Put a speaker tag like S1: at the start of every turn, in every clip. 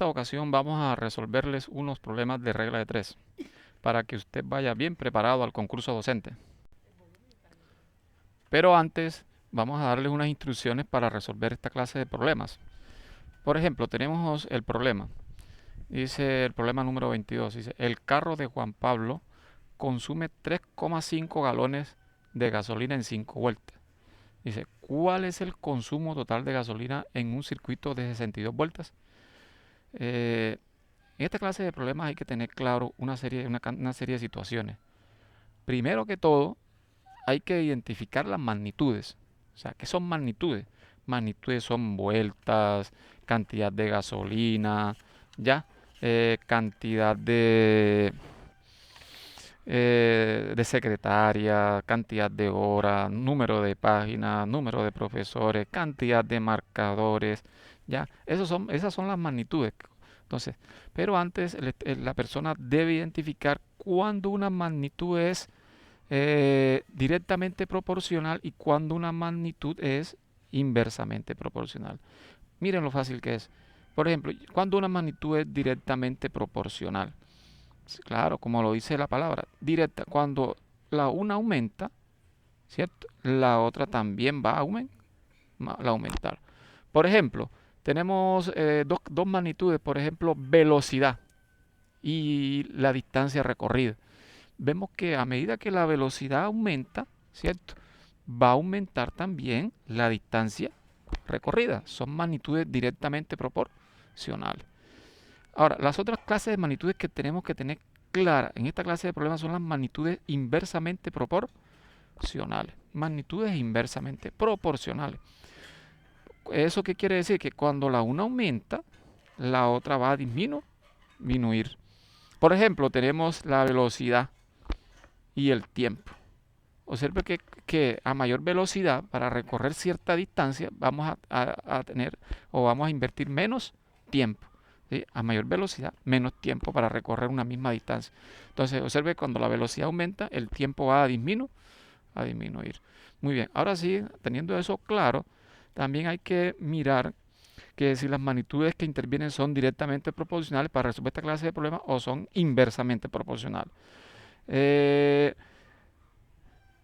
S1: esta ocasión vamos a resolverles unos problemas de regla de 3 para que usted vaya bien preparado al concurso docente. Pero antes vamos a darles unas instrucciones para resolver esta clase de problemas. Por ejemplo, tenemos el problema. Dice el problema número 22. Dice, el carro de Juan Pablo consume 3,5 galones de gasolina en 5 vueltas. Dice, ¿cuál es el consumo total de gasolina en un circuito de 62 vueltas? En esta clase de problemas hay que tener claro una serie de situaciones. Primero que todo, hay que identificar las magnitudes. O sea, ¿qué son magnitudes? Magnitudes son vueltas, cantidad de gasolina, ya, cantidad de secretaria, cantidad de horas, número de páginas, número de profesores, cantidad de marcadores, ya, esas son las magnitudes. Entonces, pero antes la persona debe identificar cuándo una magnitud es directamente proporcional y cuando una magnitud es inversamente proporcional. Miren lo fácil que es. Por ejemplo, cuando una magnitud es directamente proporcional. Claro, como lo dice la palabra, directa. Cuando la una aumenta, ¿cierto? La otra también va a aumentar. Por ejemplo, tenemos dos magnitudes, por ejemplo, velocidad y la distancia recorrida. Vemos que a medida que la velocidad aumenta, ¿cierto? Va a aumentar también la distancia recorrida. Son magnitudes directamente proporcionales. Ahora, las otras clases de magnitudes que tenemos que tener claras en esta clase de problemas son las magnitudes inversamente proporcionales. Magnitudes inversamente proporcionales. ¿Eso qué quiere decir? Que cuando la una aumenta, la otra va a disminuir. Por ejemplo, tenemos la velocidad y el tiempo. Observe que a mayor velocidad, para recorrer cierta distancia, vamos a tener o vamos a invertir menos tiempo. ¿Sí? A mayor velocidad, menos tiempo para recorrer una misma distancia. Entonces, observe cuando la velocidad aumenta, el tiempo va a disminuir. Muy bien, ahora sí, teniendo eso claro, también hay que mirar que si las magnitudes que intervienen son directamente proporcionales para resolver esta clase de problemas o son inversamente proporcionales.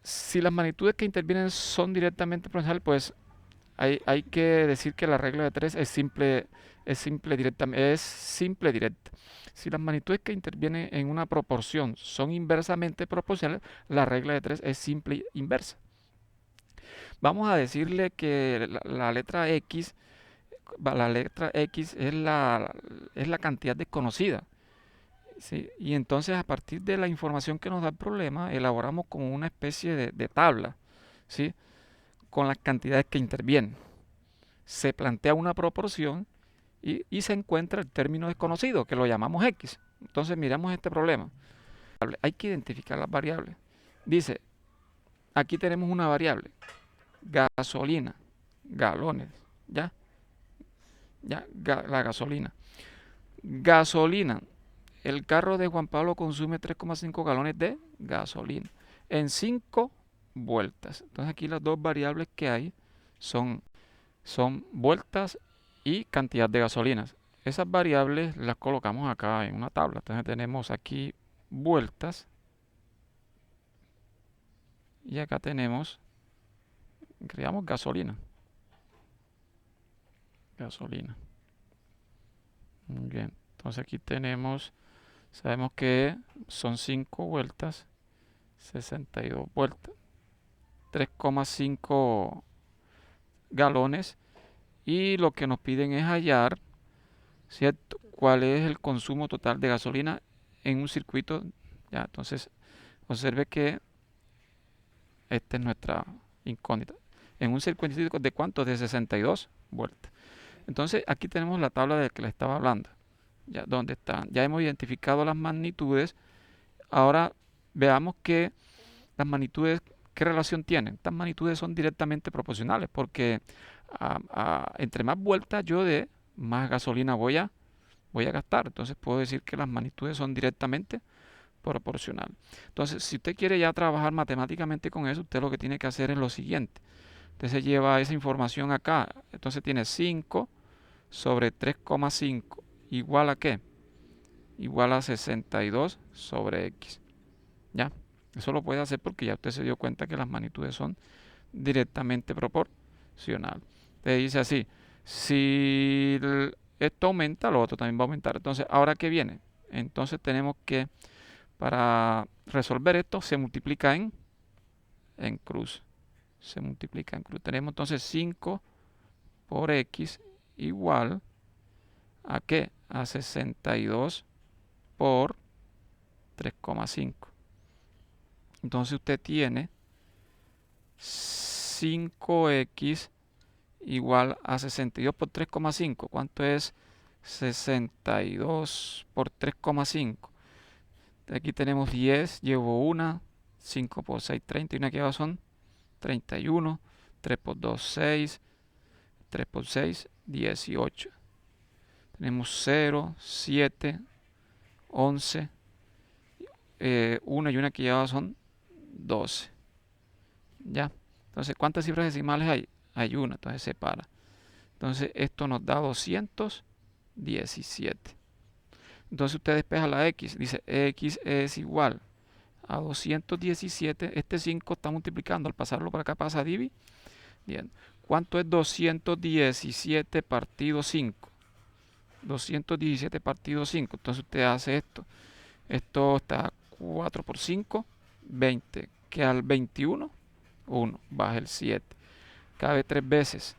S1: Si las magnitudes que intervienen son directamente proporcionales, pues hay que decir que la regla de 3 es simple directa. Si las magnitudes que intervienen en una proporción son inversamente proporcionales, la regla de 3 es simple inversa. Vamos a decirle que la letra X es la cantidad desconocida. ¿Sí? Y entonces a partir de la información que nos da el problema, elaboramos como una especie de tabla, ¿sí? Con las cantidades que intervienen. Se plantea una proporción y se encuentra el término desconocido, que lo llamamos X. Entonces miramos este problema. Hay que identificar las variables. Dice, aquí tenemos una variable, gasolina, galones, ¿ya? La gasolina. Gasolina. El carro de Juan Pablo consume 3,5 galones de gasolina en 5 vueltas. Entonces aquí las dos variables que hay son vueltas y cantidad de gasolinas. Esas variables las colocamos acá en una tabla. Entonces tenemos aquí vueltas y acá creamos gasolina. Muy bien. Entonces aquí sabemos que son 5 vueltas, 62 vueltas, 3,5 galones y lo que nos piden es hallar, ¿cierto?, cuál es el consumo total de gasolina en un circuito. Ya, entonces observe que esta es nuestra incógnita. En un circuito de ¿cuántos? De 62 vueltas. Entonces aquí tenemos la tabla de que le estaba hablando. Ya, ¿dónde están? Ya hemos identificado las magnitudes. Ahora veamos que las magnitudes, ¿qué relación tienen? Estas magnitudes son directamente proporcionales porque entre más vueltas yo dé, más gasolina voy a gastar. Entonces puedo decir que las magnitudes son directamente proporcionales. Entonces, si usted quiere ya trabajar matemáticamente con eso, usted lo que tiene que hacer es lo siguiente. Usted se lleva esa información acá. Entonces tiene 5 sobre 3,5 igual a ¿qué? Igual a 62 sobre X. ¿Ya? Eso lo puede hacer porque ya usted se dio cuenta que las magnitudes son directamente proporcionales. Te dice así, si esto aumenta, lo otro también va a aumentar. Entonces, ¿ahora qué viene? Entonces tenemos que, para resolver esto, se multiplica en cruz. Se multiplica en cruz. Tenemos entonces 5 por X igual ¿a qué? A 62 por 3,5. Entonces usted tiene 5X igual a 62 por 3,5. ¿Cuánto es 62 por 3,5? Aquí tenemos 10, llevo una, 5 por 6, 30, y una que va son 31, 3 por 2, 6, 3 por 6, 18. Tenemos 0, 7, 11, 1 y una que lleva son 12. ¿Ya? Entonces, ¿cuántas cifras decimales hay? Hay una, entonces separa. Entonces, esto nos da 217. Entonces, usted despeja la X. Dice, X es igual a 217. Este 5 está multiplicando. Al pasarlo por acá pasa dividiendo. ¿Cuánto es 217 partido 5? 217 partido 5. Entonces, usted hace esto. Esto está 4 por 5, 20. Que al 21, 1. Baja el 7. Cabe 3 veces.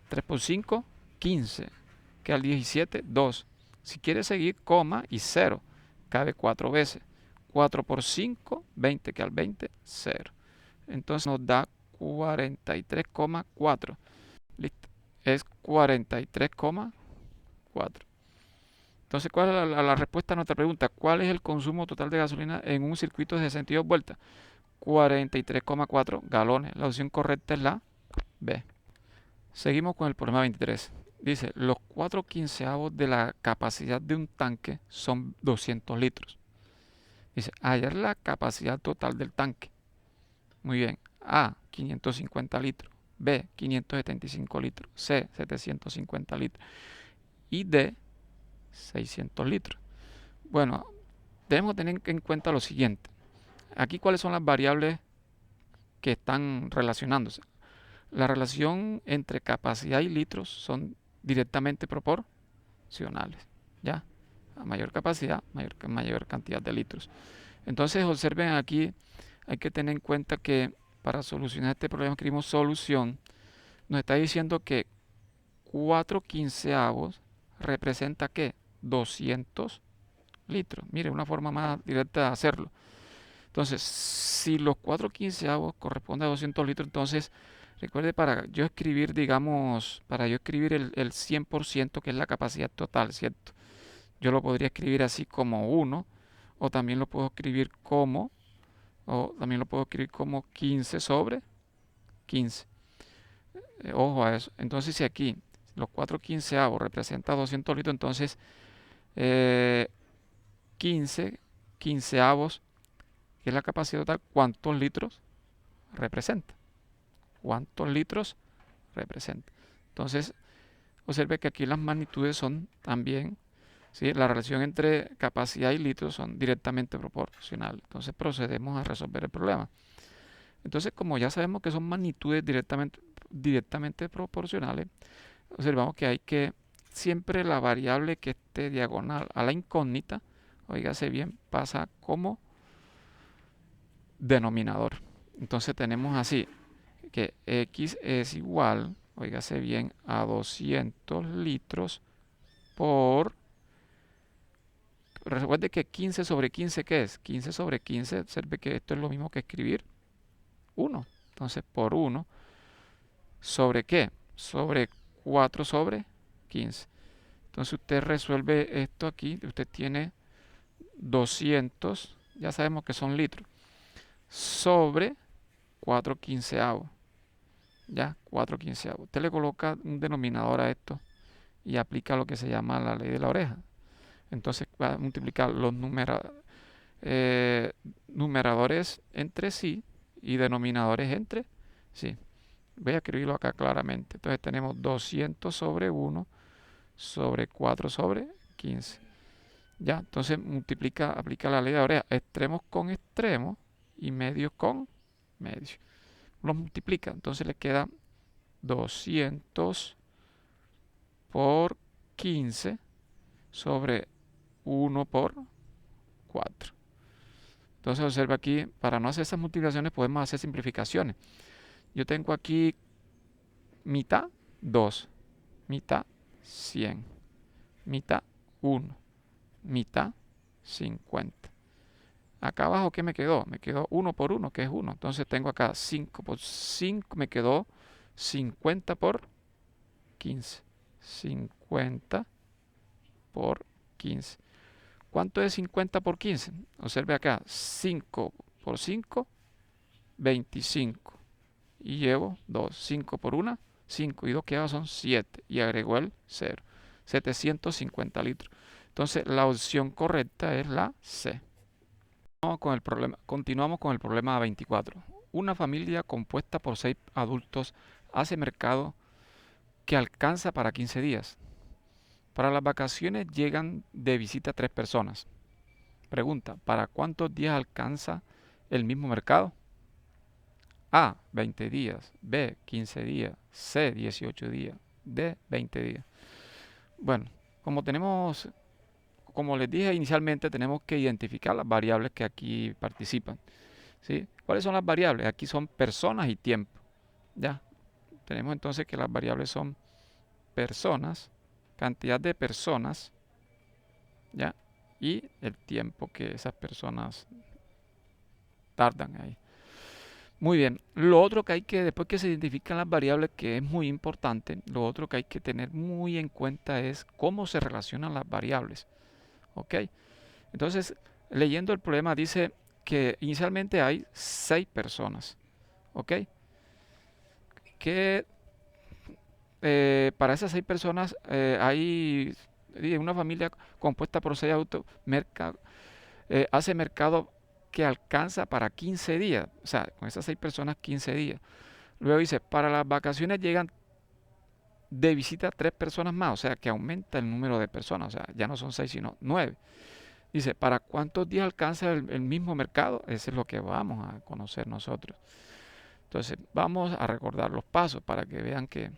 S1: 3 por 5, 15. Que al 17, 2. Si quiere seguir, coma y 0. Cabe 4 veces. 4 por 5, 20. Que al 20, 0. Entonces nos da 43,4. Listo. Es 43,4. Entonces, ¿cuál es la respuesta a nuestra pregunta? ¿Cuál es el consumo total de gasolina en un circuito de 62 vueltas? 43,4 galones. La opción correcta es la B. Seguimos con el problema 23. Dice, los 4/15 de la capacidad de un tanque son 200 litros. Dice, hallar la capacidad total del tanque. Muy bien. A, 550 litros. B, 575 litros. C, 750 litros. Y D, 600 litros. Bueno, debemos tener en cuenta lo siguiente. Aquí, ¿cuáles son las variables que están relacionándose? La relación entre capacidad y litros son directamente proporcionales. ¿Ya? A mayor capacidad, mayor cantidad de litros. Entonces, observen aquí, hay que tener en cuenta que para solucionar este problema escribimos solución. Nos está diciendo que 4/15 representa ¿qué? 200 litros. Mire, una forma más directa de hacerlo. Entonces, si los 4/15 corresponden a 200 litros, entonces recuerde, para yo escribir, digamos, para yo escribir el 100%, que es la capacidad total, ¿cierto? Yo lo podría escribir así como 1, o también lo puedo escribir como, 15 sobre 15. Ojo a eso. Entonces, si aquí los 4/15 representa 200 litros, entonces 15 quinceavos, que es la capacidad total, ¿cuántos litros representa? ¿Cuántos litros representa? Entonces, observe que aquí las magnitudes son también, ¿sí? La relación entre capacidad y litros son directamente proporcionales. Entonces, procedemos a resolver el problema. Entonces, como ya sabemos que son magnitudes directamente proporcionales, observamos que hay que siempre la variable que esté diagonal a la incógnita, oígase bien, pasa como denominador. Entonces tenemos así que X es igual, oígase bien, a 200 litros por... Recuerde que 15 sobre 15, ¿qué es? 15 sobre 15, observe que esto es lo mismo que escribir 1. Entonces, por 1, ¿sobre qué? Sobre 4 sobre 15. Entonces, usted resuelve esto aquí. Usted tiene 200, ya sabemos que son litros, sobre 4/15. Ya, 4/15. Usted le coloca un denominador a esto y aplica lo que se llama la ley de la oreja. Entonces va a multiplicar los numeradores entre sí y denominadores entre sí. Voy a escribirlo acá claramente. Entonces tenemos 200 sobre 1 sobre 4 sobre 15. Ya, entonces aplica la ley de Orea, extremos con extremos y medios con medios. Los multiplica, entonces le queda 200 por 15 sobre 1 por 4. Entonces observa aquí, para no hacer esas multiplicaciones podemos hacer simplificaciones. Yo tengo aquí mitad 2, mitad 100, mitad 1, mitad 50. Acá abajo, ¿qué me quedó? Me quedó 1 por 1, que es 1. Entonces tengo acá 5 por 5, me quedó 50 por 15. 50 por 15. ¿Cuánto es 50 por 15? Observe acá, 5 por 5, 25. Y llevo 2. 5 por 1, 5. Y 2 que son 7. Y agregó el 0. 750 litros. Entonces la opción correcta es la C. Continuamos con el problema 24. Una familia compuesta por 6 adultos hace mercado que alcanza para 15 días. Para las vacaciones llegan de visita 3 personas. Pregunta, ¿para cuántos días alcanza el mismo mercado? A, 20 días, B, 15 días, C, 18 días, D, 20 días. Bueno, como les dije inicialmente, tenemos que identificar las variables que aquí participan. ¿Sí? ¿Cuáles son las variables? Aquí son personas y tiempo. Ya, tenemos entonces que las variables son personas, cantidad de personas, ¿ya? Y el tiempo que esas personas tardan ahí. Muy bien, lo otro que hay que, después que se identifican las variables, que es muy importante, lo otro que hay que tener muy en cuenta es cómo se relacionan las variables. ¿Ok? Entonces, leyendo el problema dice que inicialmente hay 6 personas. ¿Ok? Que para esas 6 personas hay una familia compuesta por 6 adultos, hace mercado que alcanza para 15 días. O sea, con esas 6 personas 15 días. Luego dice, para las vacaciones llegan de visita 3 personas más. O sea, que aumenta el número de personas. O sea, ya no son 6 sino 9. Dice, ¿para cuántos días alcanza el mismo mercado? Eso es lo que vamos a conocer nosotros. Entonces, vamos a recordar los pasos para que vean que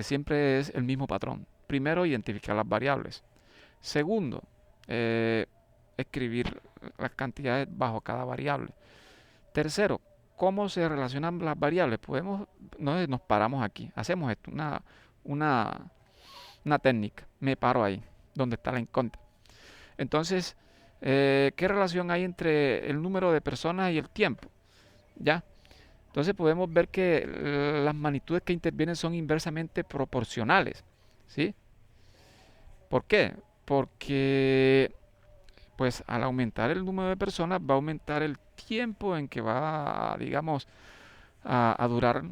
S1: siempre es el mismo patrón. Primero, identificar las variables. Segundo, escribir las cantidades bajo cada variable. Tercero, ¿cómo se relacionan las variables? Nos paramos aquí, hacemos esto, una técnica. Me paro ahí, donde está la incógnita. Entonces, ¿qué relación hay entre el número de personas y el tiempo? ¿Ya? Entonces podemos ver que las magnitudes que intervienen son inversamente proporcionales. ¿Sí? ¿Por qué? Porque pues al aumentar el número de personas va a aumentar el tiempo en que va, digamos, a durar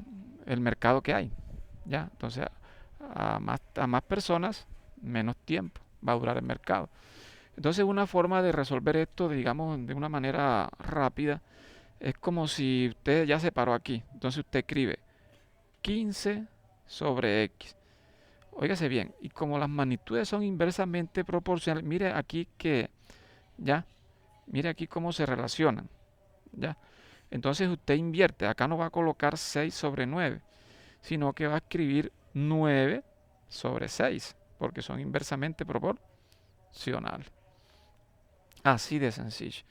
S1: el mercado que hay. ¿Ya? Entonces, a más personas, menos tiempo va a durar el mercado. Entonces, una forma de resolver esto, digamos, de una manera rápida, es como si usted ya se paró aquí. Entonces usted escribe 15 sobre X. Óigase bien, y como las magnitudes son inversamente proporcionales, mire aquí ya, mire aquí cómo se relacionan, ya. Entonces usted invierte, acá no va a colocar 6 sobre 9, sino que va a escribir 9 sobre 6, porque son inversamente proporcionales. Así de sencillo.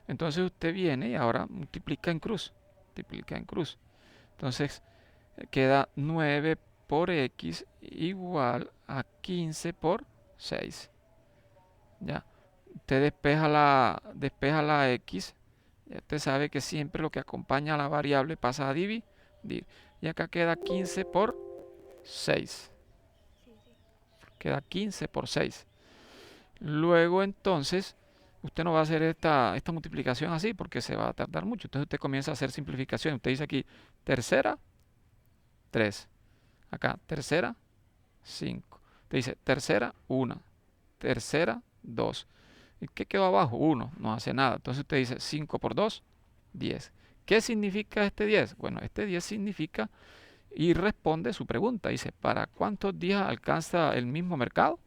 S1: Entonces usted viene y ahora multiplica en cruz. Multiplica en cruz. Entonces queda 9 por X igual a 15 por 6. ¿Ya? Usted despeja la X. Ya usted sabe que siempre lo que acompaña a la variable pasa a dividir. Y acá queda 15 por 6. Queda 15 por 6. Luego entonces usted no va a hacer esta multiplicación así porque se va a tardar mucho. Entonces usted comienza a hacer simplificación. Usted dice aquí tercera, 3. Acá tercera, 5. Usted dice tercera, 1. Tercera, 2. ¿Y qué quedó abajo? 1. No hace nada. Entonces usted dice 5 por 2, 10. ¿Qué significa este 10? Bueno, este 10 significa y responde su pregunta. Dice, ¿para cuántos días alcanza el mismo mercado?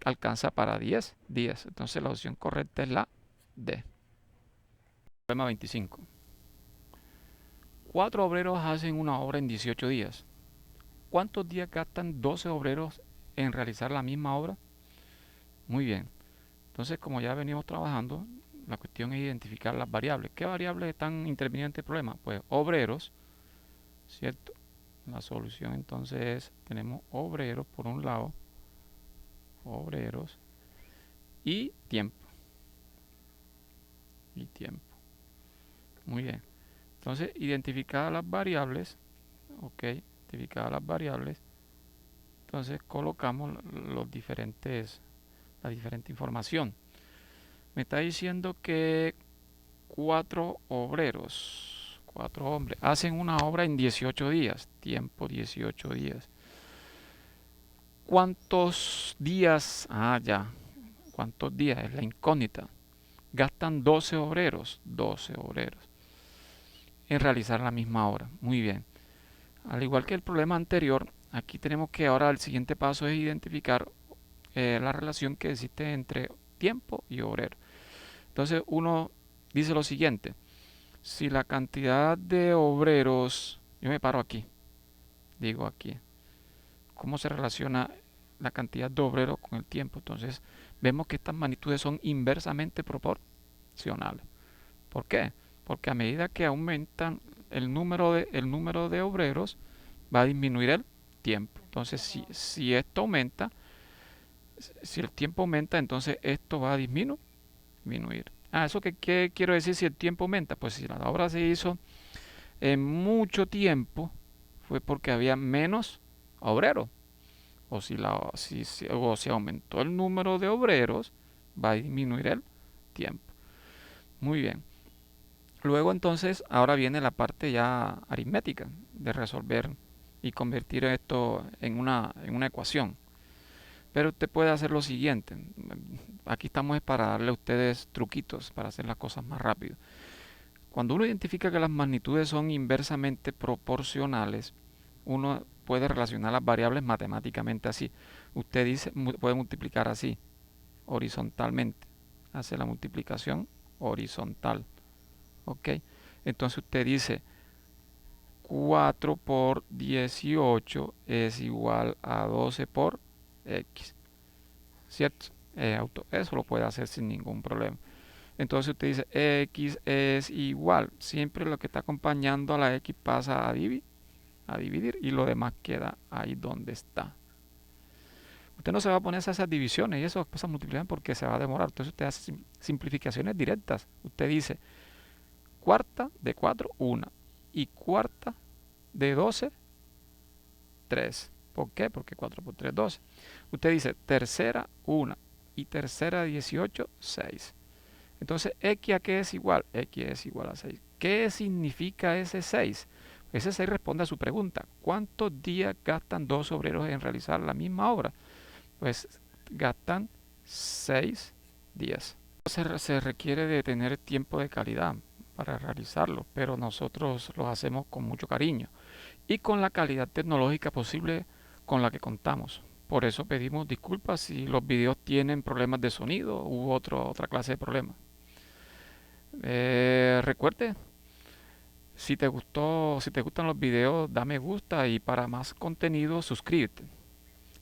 S1: alcanza para 10 días. Entonces la opción correcta es la D. Problema 25. 4 obreros hacen una obra en 18 días. ¿Cuántos días gastan 12 obreros en realizar la misma obra? Muy bien. Entonces, como ya venimos trabajando, la cuestión es identificar las variables. ¿Qué variables están interviniendo en el problema? Pues obreros, ¿cierto? La solución entonces es, tenemos obreros por un lado, obreros y tiempo. Y tiempo. Muy bien. Entonces, identificadas las variables, ok, identificadas las variables, entonces colocamos la diferente información. Me está diciendo que 4 obreros, 4 hombres, hacen una obra en 18 días, tiempo 18 días. ¿Cuántos días? Ya, ¿cuántos días? Es la incógnita. Gastan 12 obreros, 12 obreros en realizar la misma obra. Muy bien. Al igual que el problema anterior, aquí tenemos que ahora el siguiente paso es identificar la relación que existe entre tiempo y obrero. Entonces uno dice lo siguiente: si la cantidad de obreros, yo me paro aquí, digo aquí, ¿cómo se relaciona la cantidad de obreros con el tiempo? Entonces vemos que estas magnitudes son inversamente proporcionales. ¿Por qué? Porque a medida que aumentan el número de obreros, va a disminuir el tiempo. Entonces, si esto aumenta, si el tiempo aumenta, entonces esto va a disminuir. ¿Eso qué quiero decir si el tiempo aumenta? Pues si la obra se hizo en mucho tiempo, fue porque había menos obreros. O si aumentó el número de obreros, va a disminuir el tiempo. Muy bien. Luego entonces, ahora viene la parte ya aritmética de resolver y convertir esto en una ecuación. Pero usted puede hacer lo siguiente. Aquí estamos para darle a ustedes truquitos para hacer las cosas más rápido. Cuando uno identifica que las magnitudes son inversamente proporcionales, uno puede relacionar las variables matemáticamente así. Usted puede multiplicar así, horizontalmente. Hace la multiplicación horizontal. ¿Ok? Entonces usted dice 4 por 18 es igual a 12 por X. ¿Cierto? Eso lo puede hacer sin ningún problema. Entonces usted dice X es igual. Siempre lo que está acompañando a la X pasa a dividir y lo demás queda ahí donde está. Usted no se va a poner esas divisiones y esas cosas multiplican porque se va a demorar. Entonces usted hace simplificaciones directas. Usted dice cuarta de 4, 1. Y cuarta de 12, 3. ¿Por qué? Porque 4 por 3, 12. Usted dice tercera, 1. Y tercera de 18, 6. Entonces, ¿X a qué es igual? X es igual a 6. ¿Qué significa ese 6? Ese 6 responde a su pregunta. ¿Cuántos días gastan 2 obreros en realizar la misma obra? Pues gastan 6 días. Se requiere de tener tiempo de calidad para realizarlo, pero nosotros lo hacemos con mucho cariño y con la calidad tecnológica posible con la que contamos. Por eso pedimos disculpas si los videos tienen problemas de sonido u otra clase de problemas. Recuerde, si te gustan los videos, da me gusta y para más contenido suscríbete.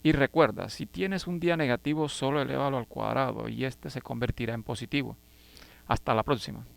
S1: Y recuerda, si tienes un día negativo, solo elévalo al cuadrado y este se convertirá en positivo. Hasta la próxima.